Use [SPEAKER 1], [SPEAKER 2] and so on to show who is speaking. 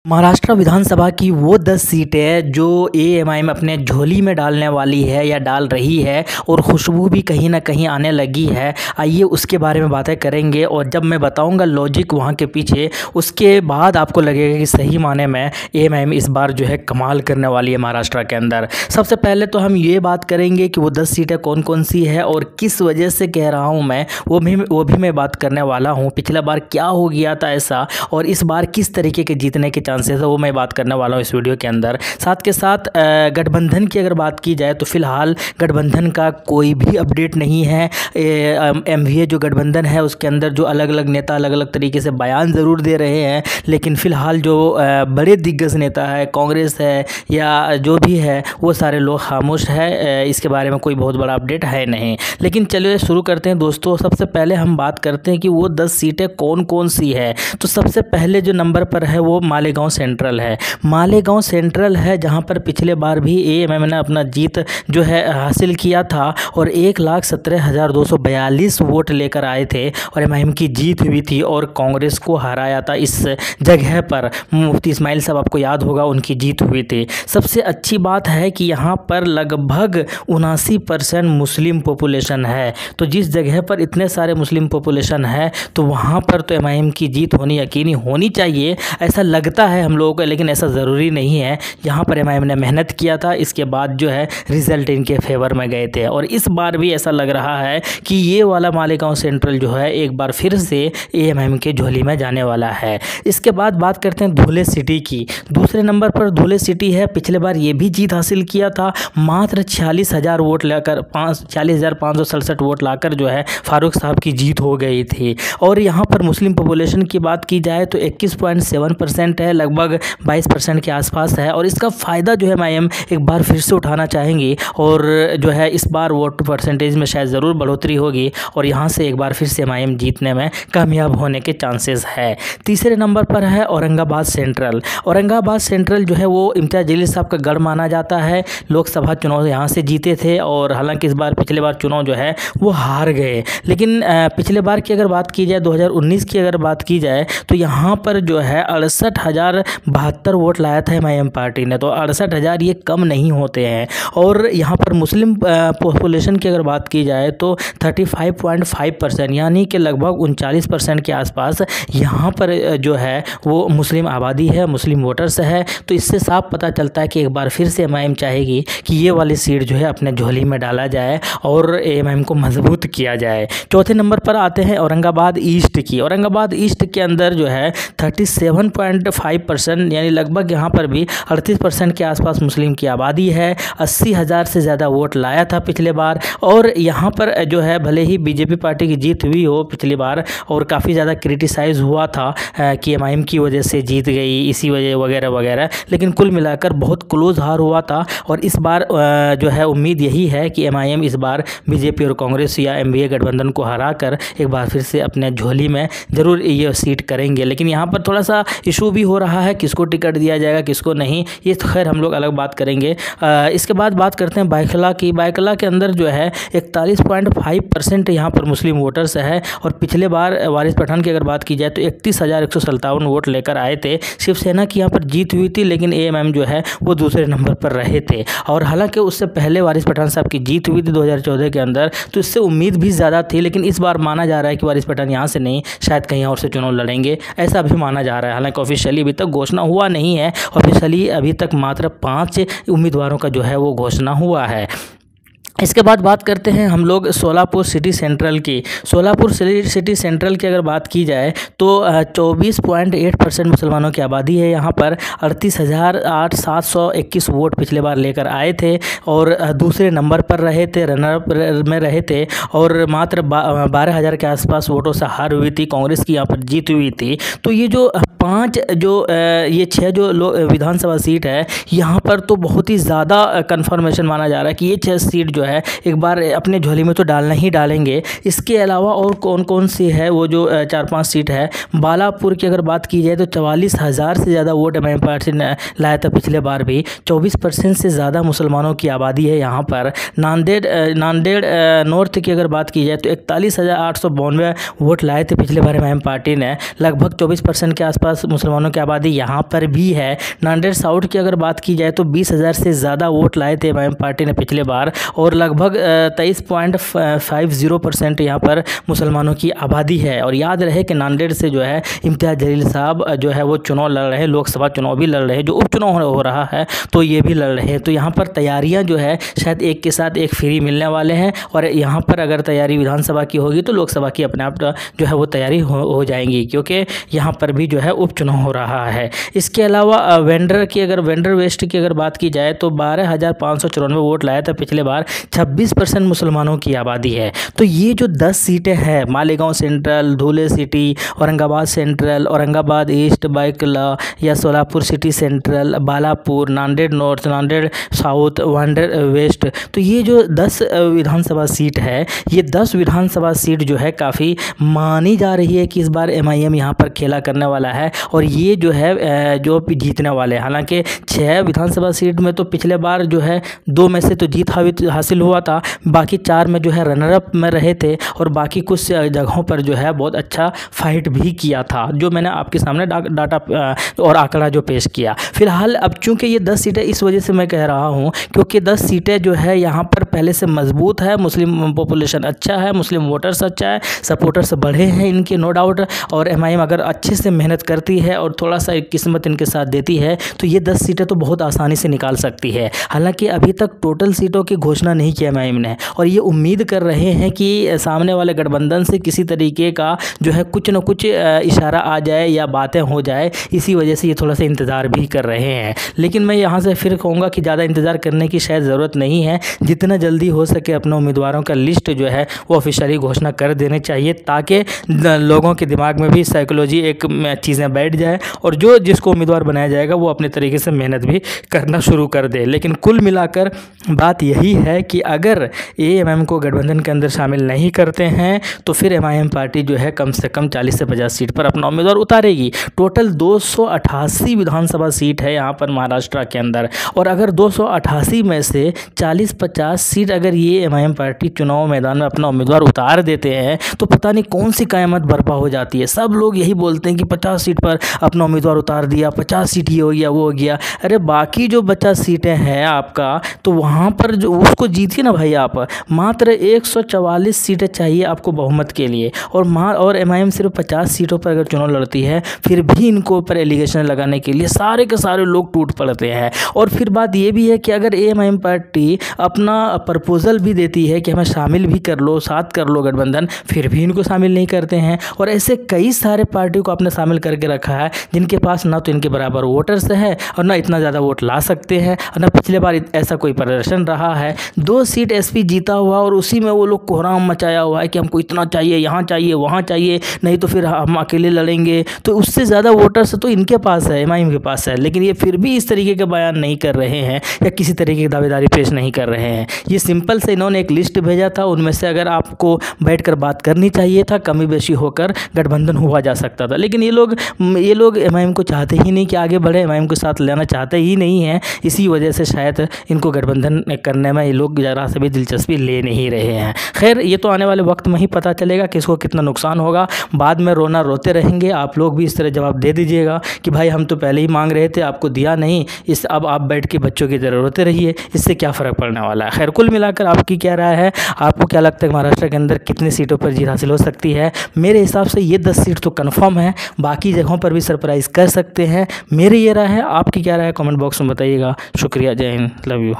[SPEAKER 1] महाराष्ट्र विधानसभा की वो 10 सीटें जो एएमआईएम अपने झोली में डालने वाली है या डाल रही है और खुशबू भी कहीं ना कहीं आने लगी है। आइए उसके बारे में बातें करेंगे और जब मैं बताऊंगा लॉजिक वहाँ के पीछे, उसके बाद आपको लगेगा कि सही माने में एएमआईएम इस बार जो है कमाल करने वाली है महाराष्ट्र के अंदर। सबसे पहले तो हम ये बात करेंगे कि वो 10 सीटें कौन कौन सी है और किस वजह से कह रहा हूँ मैं, वो भी मैं बात करने वाला हूँ। पिछला बार क्या हो गया था ऐसा और इस बार किस तरीके के जीतने के चांसेस है वो मैं बात करने वाला हूँ इस वीडियो के अंदर। साथ के साथ गठबंधन की अगर बात की जाए तो फिलहाल गठबंधन का कोई भी अपडेट नहीं है। एमवीए जो गठबंधन है उसके अंदर जो अलग अलग नेता अलग अलग तरीके से बयान ज़रूर दे रहे हैं, लेकिन फ़िलहाल जो बड़े दिग्गज नेता है, कांग्रेस है या जो भी है, वो सारे लोग खामोश है। इसके बारे में कोई बहुत बड़ा अपडेट है नहीं। लेकिन चलिए शुरू करते हैं दोस्तों। सबसे पहले हम बात करते हैं कि वो 10 सीटें कौन कौन सी है। तो सबसे पहले जो नंबर पर है वो मालेगांव सेंट्रल है। मालेगांव सेंट्रल है जहां पर पिछले बार भी एएमआईएम ने अपना जीत जो है हासिल किया था और 1,17,242 वोट लेकर आए थे और एमआईएम की जीत हुई थी और कांग्रेस को हराया था। इस जगह पर मुफ्ती इस्माइल साहब, आपको याद होगा, उनकी जीत हुई थी। सबसे अच्छी बात है कि यहाँ पर लगभग 79% मुस्लिम पॉपुलेशन है। तो जिस जगह पर इतने सारे मुस्लिम पॉपुलेशन है तो वहाँ पर तो एमआईएम की जीत होनी यकीनी होनी चाहिए, ऐसा लगता है हम लोगों को, लेकिन ऐसा ज़रूरी नहीं है। यहाँ पर एमआईएम ने मेहनत किया था, इसके बाद जो है रिज़ल्ट इनके फेवर में गए थे और इस बार भी ऐसा लग रहा है कि ये वाला मालेगांव सेंट्रल जो है एक बार फिर से एएमआईएम के झोली में जाने वाला है। इसके बाद बात करते हैं धुले सिटी की। दूसरे नंबर पर धुले सिटी है। पिछले बार ये भी जीत हासिल किया था, मात्र 46,000 वोट लेकर 46,567 वोट लाकर जो है फारूक साहब की जीत हो गई थी। और यहाँ पर मुस्लिम पॉपुलेशन की बात की जाए तो 21.7% है, लगभग 22% के आसपास है और इसका फ़ायदा जो है एमआईएम एक बार फिर से उठाना चाहेंगी और जो है इस बार वोट परसेंटेज में शायद ज़रूर बढ़ोतरी होगी और यहाँ से एक बार फिर से एमआईएम जीतने में कामयाब होने के चांसेस है। तीसरे नंबर पर है औरंगाबाद सेंट्रल। औरंगाबाद सेंट्रल जो है वो इम्तियाज़ जलील साहब का गढ़ माना जाता है। लोकसभा चुनाव यहाँ से जीते थे और हालांकि इस बार पिछले बार चुनाव जो है वो हार गए, लेकिन पिछले बार की अगर बात की जाए 2019 की अगर बात की जाए तो यहाँ पर जो है 68,072 वोट लाया था एमआईएम पार्टी ने। तो 68,000 ये कम नहीं होते हैं। और यहाँ पर मुस्लिम पॉपुलेशन की अगर बात की जाए तो 35.5%, यानी कि लगभग 39% के आसपास यहाँ पर जो है वो मुस्लिम आबादी है, मुस्लिम वोटर्स है। तो इससे साफ पता चलता है कि एक बार फिर से एमआईएम चाहेगी कि ये वाली सीट जो है अपने झोली में डाला जाए और एमआईएम को मजबूत किया जाए। चौथे नंबर पर आते हैं औरंगाबाद ईस्ट की। औरंगाबाद ईस्ट के अंदर जो है 37.5%, यानी लगभग यहाँ पर भी 38% के आसपास मुस्लिम की आबादी है। 80,000 से ज़्यादा वोट लाया था पिछले बार और यहाँ पर जो है भले ही बीजेपी पार्टी की जीत हुई हो पिछली बार और काफ़ी ज़्यादा क्रिटिसाइज़ हुआ था कि एमआईएम की वजह से जीत गई, इसी वजह वगैरह वगैरह, लेकिन कुल मिलाकर बहुत क्लोज हार हुआ था। और इस बार जो है उम्मीद यही है कि एमआईएम इस बार बीजेपी और कांग्रेस या एमवीए गठबंधन को हराकर एक बार फिर से अपने झोली में ज़रूर ये सीट करेंगे। लेकिन यहाँ पर थोड़ा सा इशू भी हो रहा है, किसको टिकट दिया जाएगा किसको नहीं, ये तो खैर हम लोग अलग बात करेंगे। इसके बाद बात करते हैं बायखला की। बायखला के अंदर जो है 41.5% यहाँ पर मुस्लिम वोटर्स है और पिछले बार वारिस पठान की अगर बात की जाए तो 31,157 वोट लेकर आए थे। शिवसेना की यहाँ पर जीत हुई थी, लेकिन एएमआईएम जो है वो दूसरे नंबर पर रहे थे और हालांकि उससे पहले वारिस पठान साहब की जीत हुई थी 2014 के अंदर, तो इससे उम्मीद भी ज़्यादा थी। लेकिन इस बार माना जा रहा है कि वारिस पठान यहाँ से नहीं, शायद कहीं और से चुनाव लड़ेंगे, ऐसा भी माना जा रहा है। हालांकि ऑफिशियली अभी तक घोषणा हुआ नहीं है। ऑफिशियली अभी तक मात्र 5 उम्मीदवारों का जो है वो घोषणा हुआ है। इसके बाद बात करते हैं हम लोग सोलापुर सिटी सेंट्रल की। सोलापुर सिटी सेंट्रल की अगर बात की जाए तो 24.8% मुसलमानों की आबादी है। यहाँ पर 38,721 वोट पिछले बार लेकर आए थे और दूसरे नंबर पर रहे थे, रनर में रहे थे और मात्र 12,000 के आसपास वोटों से हार हुई थी। कांग्रेस की यहाँ पर जीत हुई थी। तो ये जो 6 जो विधानसभा सीट है, यहाँ पर तो बहुत ही ज़्यादा कन्फर्मेशन माना जा रहा है कि ये 6 सीट जो है है एक बार अपने झोली में तो डालना ही डालेंगे। इसके अलावा और कौन कौन सी है वो जो 4-5 सीट है। बालापुर की अगर बात की जाए तो 44,000 से ज़्यादा वोट एमआईएम पार्टी ने लाया था पिछले बार भी। 24% से ज़्यादा मुसलमानों की आबादी है यहाँ पर। नांदेड़ नॉर्थ की अगर बात की जाए तो 41,892 वोट लाए थे पिछले बार एमआईएम पार्टी ने। लगभग 24% के आसपास मुसलमानों की आबादी यहाँ पर भी है। नांदेड़ साउथ की अगर बात की जाए तो 20,000 से ज़्यादा वोट लाए थे एमआईएम पार्टी ने पिछले बार, और लगभग 23.50% यहाँ पर मुसलमानों की आबादी है। और याद रहे कि नांदेड़ से जो है इम्तियाज़ जलील साहब जो है वो चुनाव लड़ रहे हैं, लोकसभा चुनाव भी लड़ रहे हैं, जो उपचुनाव हो रहा है तो ये भी लड़ रहे हैं। तो यहाँ पर तैयारियाँ जो है शायद एक के साथ एक फ्री मिलने वाले हैं, और यहाँ पर अगर तैयारी विधानसभा की होगी तो लोकसभा की अपने आप जो है वो तैयारी हो जाएंगी, क्योंकि यहाँ पर भी जो है उपचुनाव हो रहा है। इसके अलावा वेंडर वेस्ट की अगर बात की जाए तो 12,594 वोट लाया था पिछले बार। 26% मुसलमानों की आबादी है। तो ये जो 10 सीटें हैं, Malegaon Central, Dhule City, Aurangabad Central, Aurangabad East, Byculla या Solapur City Central, Balapur, Nanded North, Nanded South, Vandre West, तो ये जो 10 विधानसभा सीट है, ये 10 विधानसभा सीट जो है काफ़ी मानी जा रही है कि इस बार एमआईएम यहाँ पर खेला करने वाला है, और ये जो है जो जीतने वाले हैं। हालांकि 6 विधानसभा सीट में तो पिछले बार जो है 2 में से तो जीत हासिल हुआ था, बाकी 4 में जो है रनरअप में रहे थे, और बाकी कुछ जगहों पर जो है बहुत अच्छा फाइट भी किया था, जो मैंने आपके सामने डाटा और आंकड़ा जो पेश किया। फिलहाल अब चूंकि ये 10 सीटें, इस वजह से मैं कह रहा हूँ क्योंकि 10 सीटें जो है यहाँ पर पहले से मजबूत है, मुस्लिम पॉपुलेशन अच्छा है, मुस्लिम वोटर्स अच्छा है, सपोर्टर्स बढ़े हैं इनके, नो डाउट। और एमआईएम अगर अच्छे से मेहनत करती है और थोड़ा सा किस्मत इनके साथ देती है तो ये 10 सीटें तो बहुत आसानी से निकाल सकती है। हालांकि अभी तक टोटल सीटों की घोषणा नहीं किया एमआईएम ने, और ये उम्मीद कर रहे हैं कि सामने वाले गठबंधन से किसी तरीके का जो है कुछ न कुछ इशारा आ जाए या बातें हो जाए, इसी वजह से ये थोड़ा सा इंतज़ार भी कर रहे हैं। लेकिन मैं यहाँ से फिर कहूँगा कि ज़्यादा इंतज़ार करने की शायद ज़रूरत नहीं है। जितना जल्दी हो सके अपने उम्मीदवारों का लिस्ट जो है वो ऑफिशियली घोषणा कर देने चाहिए, ताकि लोगों के दिमाग में भी साइकोलॉजी एक चीज़ें बैठ जाए, और जो जिसको उम्मीदवार बनाया जाएगा वो अपने तरीके से मेहनत भी करना शुरू कर दे। लेकिन कुल मिलाकर बात यही है कि अगर एएमएम को गठबंधन के अंदर शामिल नहीं करते हैं तो फिर एमआईएम पार्टी जो है कम से कम 40 से 50 सीट पर अपना उम्मीदवार उतारेगी। टोटल 288 विधानसभा सीट है यहाँ पर महाराष्ट्र के अंदर, और अगर 288 में से 40-50 सीट अगर ये एमआईएम पार्टी चुनाव मैदान में अपना उम्मीदवार उतार देते हैं तो पता नहीं कौन सी क़यामत बर्पा हो जाती है। सब लोग यही बोलते हैं कि 50 सीट पर अपना उम्मीदवार उतार दिया, 50 सीट ये हो गया वो हो गया। अरे बाकी जो 50 सीटें हैं आपका, तो वहाँ पर जो उसको जीतिए ना भाई आप। मात्र 144 सीटें चाहिए आपको बहुमत के लिए, और एमआईएम सिर्फ 50 सीटों पर अगर चुनाव लड़ती है फिर भी इनको ऊपर एलिगेशन लगाने के लिए सारे के सारे लोग टूट पड़ते हैं। और फिर बात ये भी है कि अगर एएमआईएम पार्टी अपना प्रपोजल भी देती है कि हमें शामिल भी कर लो, साथ कर लो गठबंधन, फिर भी इनको शामिल नहीं करते हैं। और ऐसे कई सारे पार्टियों को आपने शामिल करके रखा है जिनके पास ना तो इनके बराबर वोटर्स है और ना इतना ज़्यादा वोट ला सकते हैं, और ना पिछले बार ऐसा कोई प्रदर्शन रहा है। 2 सीट एसपी जीता हुआ और उसी में वो लोग कोहराम मचाया हुआ है कि हमको इतना चाहिए, यहाँ चाहिए, वहाँ चाहिए, नहीं तो फिर हम अकेले लड़ेंगे। तो उससे ज़्यादा वोटर्स तो इनके पास है, एमआईएम के पास है, लेकिन ये फिर भी इस तरीके के बयान नहीं कर रहे हैं या किसी तरीके की दावेदारी पेश नहीं कर रहे हैं। ये सिंपल से इन्होंने एक लिस्ट भेजा था, उनमें से अगर आपको बैठकर बात करनी चाहिए था, कमी बेशी होकर गठबंधन हुआ जा सकता था। लेकिन ये लोग एमआईएम को चाहते ही नहीं कि आगे बढ़े, एमआईएम के साथ लेना चाहते ही नहीं हैं। इसी वजह से शायद इनको गठबंधन करने में ये लोग ज़रा से भी दिलचस्पी ले नहीं रहे हैं। खैर, ये तो आने वाले वक्त में ही पता चलेगा कि इसको कितना नुकसान होगा। बाद में रोना रोते रहेंगे। आप लोग भी इस तरह जवाब दे दीजिएगा कि भाई हम तो पहले ही मांग रहे थे, आपको दिया नहीं, अब आप बैठ के बच्चों की तरह रोते रहिए, इससे क्या फ़र्क पड़ने वाला है। खैर, कुल मिलाकर आपकी क्या राय है? आपको क्या लगता है महाराष्ट्र के अंदर कितनी सीटों पर जीत हासिल हो सकती है? मेरे हिसाब से ये 10 सीट तो कन्फर्म है, बाकी जगहों पर भी सरप्राइज़ कर सकते हैं। मेरी ये राय है, आपकी क्या राय है? कमेंट बॉक्स में बताइएगा। शुक्रिया, जय हिंद, लव यू।